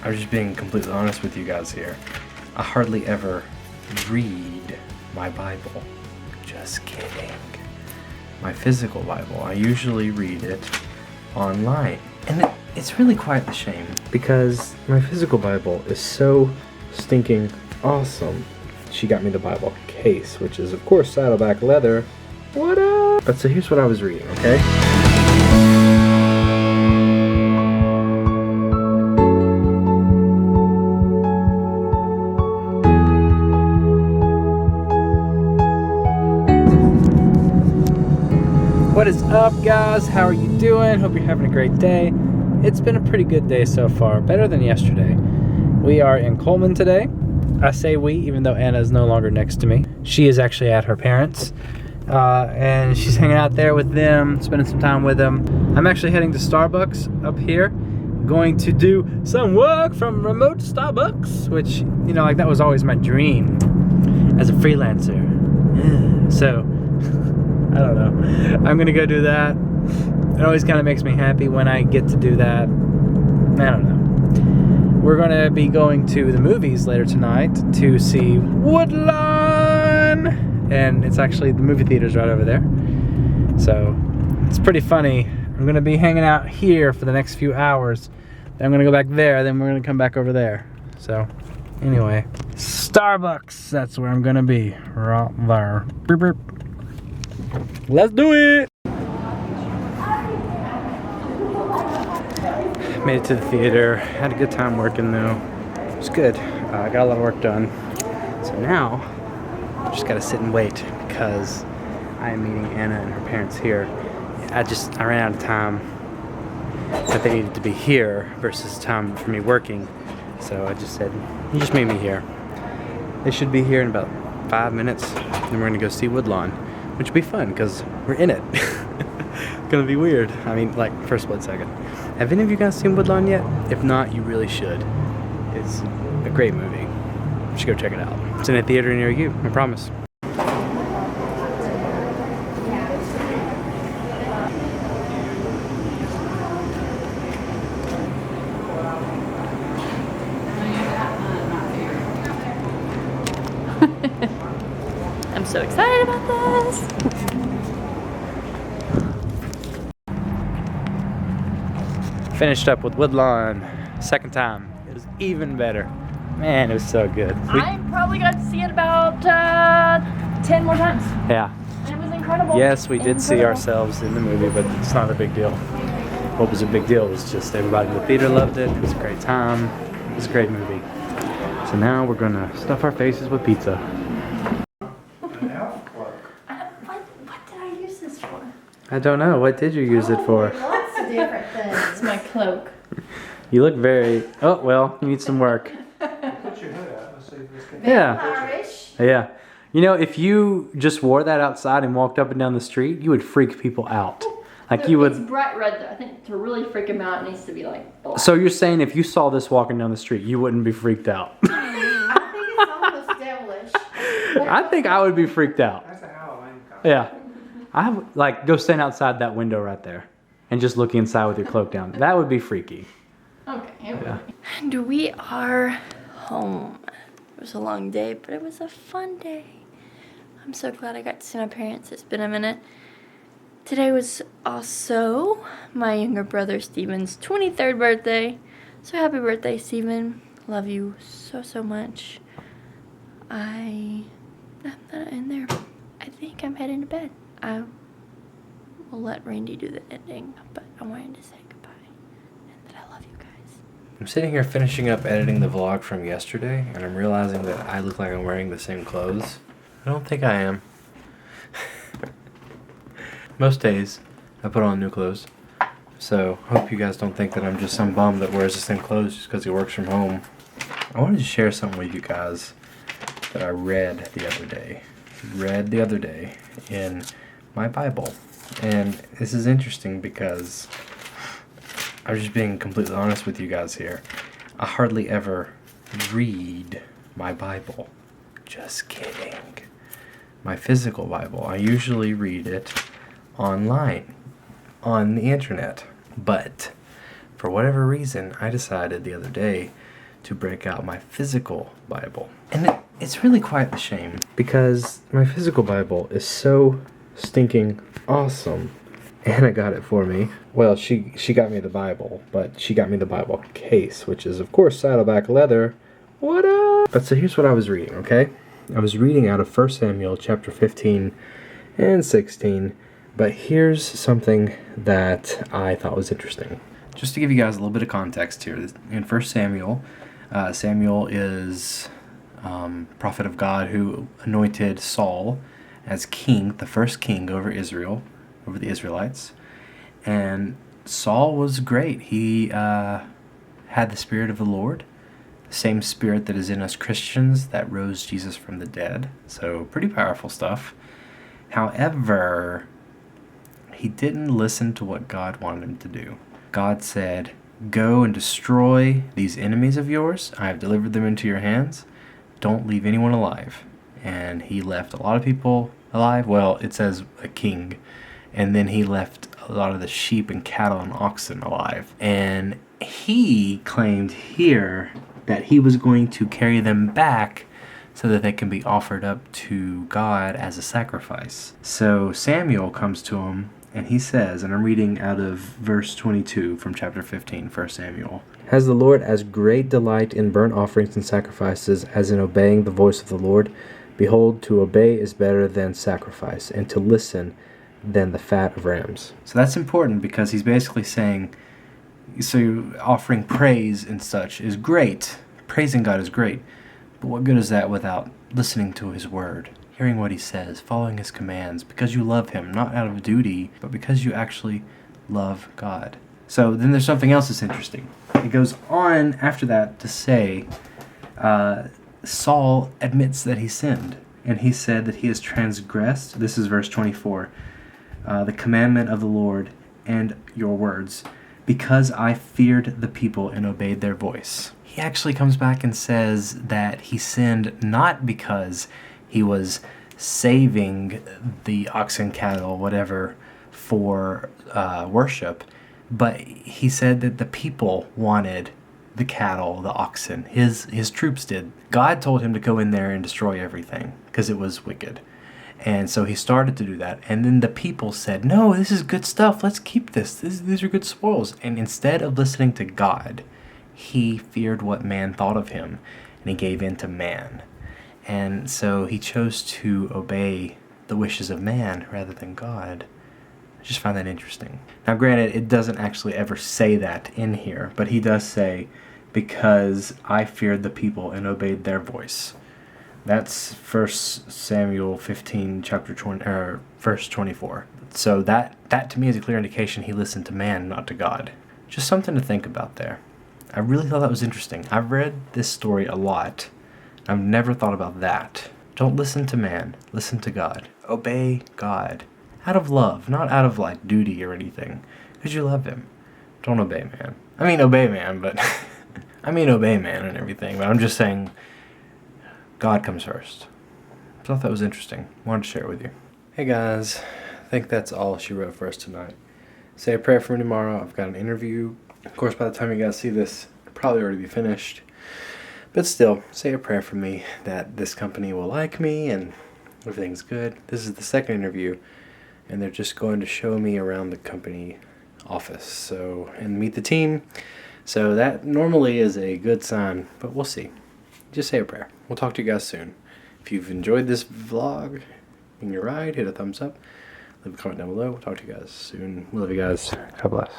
I'm just being completely honest with you guys here. I hardly ever read my Bible. Just kidding. My physical Bible. I usually read it online. And it's really quite a shame because my physical Bible is so stinking awesome. She got me the Bible case, which is of course saddleback leather. What up? But so here's what I was reading, okay? What is up, guys? How are you doing? Hope you're having a great day. It's been a pretty good day so far, better than yesterday. We are in Coleman today. I say we, even though Anna is no longer next to me. She is actually at her parents', and she's hanging out there with them, spending some time with them. I'm actually heading to Starbucks up here, going to do some work from remote Starbucks, which, you know, like that was always my dream as a freelancer. So, I don't know. I'm gonna go do that. It always kind of makes me happy when I get to do that. I don't know. We're gonna be going to the movies later tonight to see Woodlawn, and it's actually the movie theater's right over there. So it's pretty funny. I'm gonna be hanging out here for the next few hours. Then I'm gonna go back there. Then we're gonna come back over there. So anyway, Starbucks. That's where I'm gonna be. Right there. Beep, beep. Let's do it! Made it to the theater. Had a good time working though. It was good. I got a lot of work done. So now, I just gotta sit and wait because I am meeting Anna and her parents here. I ran out of time that they needed to be here versus time for me working. So I just said, you just meet me here. They should be here in about 5 minutes. Then we're gonna go see Woodlawn, which will be fun because we're in it. It's gonna be weird. I mean, like, for a split second. Have any of you guys seen Woodlawn yet? If not, you really should. It's a great movie. You should go check it out. It's in a theater near you, I promise. I'm so excited about this. Finished up with Woodlawn. Second time. It was even better. Man, it was so good. I probably got to see it about 10 more times. Yeah. And it was incredible. Yes, we did see ourselves in the movie, but it's not a big deal. What was a big deal was just everybody in the theater loved it. It was a great time. It was a great movie. So now we're gonna stuff our faces with pizza. What did I use this for? I don't know. What did you use it for? Lots of different things. It's my cloak. You look very... Oh, well, you need some work. Put your hood out. Let's see if this can... Yeah. Irish. Yeah. You know, if you just wore that outside and walked up and down the street, you would freak people out. Like you It's would... bright red though. I think to really freak him out, it needs to be like black. So you're saying if you saw this walking down the street, you wouldn't be freaked out? I think it's almost devilish. I think I would be freaked out. That's a Halloween costume. Yeah. I would, like, go stand outside that window right there and just look inside with your cloak down. That would be freaky. Okay, here we Yeah. go. And we are home. It was a long day, but it was a fun day. I'm so glad I got to see my parents. It's been a minute. Today was also my younger brother Steven's 23rd birthday. So happy birthday, Steven. Love you so, so much. I'm not in there. I think I'm heading to bed. I will let Randy do the ending, but I wanted to say goodbye and that I love you guys. I'm sitting here finishing up editing the vlog from yesterday, and I'm realizing that I look like I'm wearing the same clothes. I don't think I am. Most days, I put on new clothes. So, hope you guys don't think that I'm just some bum that wears the same clothes just because he works from home. I wanted to share something with you guys that I read the other day in my Bible. And this is interesting because I'm just being completely honest with you guys here. I hardly ever read my Bible. Just kidding. My physical Bible. I usually read it online, on the internet. But for whatever reason, I decided the other day to break out my physical Bible. And it's really quite a shame because my physical Bible is so stinking awesome. Anna got it for me. Well, she got me the Bible, but she got me the Bible case, which is, of course, saddleback leather. What up? But so here's what I was reading, okay? I was reading out of 1 Samuel chapter 15 and 16, but here's something that I thought was interesting. Just to give you guys a little bit of context here, in 1 Samuel, Samuel is prophet of God who anointed Saul as king, the first king over Israel, over the Israelites. And Saul was great. He had the Spirit of the Lord, the same Spirit that is in us Christians that rose Jesus from the dead. So pretty powerful stuff. However, he didn't listen to what God wanted him to do. God said, "Go and destroy these enemies of yours. I have delivered them into your hands. Don't leave anyone alive." And he left a lot of people alive. Well, it says a king. And then he left a lot of the sheep and cattle and oxen alive. And he claimed here that he was going to carry them back so that they can be offered up to God as a sacrifice. So Samuel comes to him and he says, and I'm reading out of verse 22 from chapter 15, 1 Samuel. "Has the Lord as great delight in burnt offerings and sacrifices as in obeying the voice of the Lord? Behold, to obey is better than sacrifice, and to listen than the fat of rams." So that's important because he's basically saying, so offering praise and such is great. Praising God is great. But what good is that without listening to his word, hearing what he says, following his commands, because you love him, not out of duty, but because you actually love God. So then there's something else that's interesting. It goes on after that to say, Saul admits that he sinned. And he said that he has transgressed, this is verse 24, the commandment of the Lord and your words, because I feared the people and obeyed their voice. He actually comes back and says that he sinned not because he was saving the oxen, cattle, whatever, for worship, but he said that the people wanted the cattle, the oxen. His troops did. God told him to go in there and destroy everything because it was wicked. And so he started to do that. And then the people said, "No, this is good stuff. Let's keep this. These are good spoils." And instead of listening to God, he feared what man thought of him, and he gave in to man. And so he chose to obey the wishes of man rather than God. I just find that interesting. Now, granted, it doesn't actually ever say that in here, but he does say, "Because I feared the people and obeyed their voice." That's 1 Samuel 15, chapter 20, verse 24. So that to me is a clear indication he listened to man, not to God. Just something to think about there. I really thought that was interesting. I've read this story a lot. I've never thought about that. Don't listen to man. Listen to God. Obey God. Out of love, not out of like duty or anything. Because you love him. Don't obey man. I mean obey man, but obey man and everything. But I'm just saying God comes first. I thought that was interesting. Wanted to share it with you. Hey guys, I think that's all she wrote for us tonight. Say a prayer for me tomorrow. I've got an interview. Of course, by the time you guys see this, it'll probably already be finished. But still, say a prayer for me that this company will like me and everything's good. This is the second interview, and they're just going to show me around the company office and meet the team. So that normally is a good sign, but we'll see. Just say a prayer. We'll talk to you guys soon. If you've enjoyed this vlog in your ride, hit a thumbs up. Leave a comment down below. We'll talk to you guys soon. We love you guys. God bless.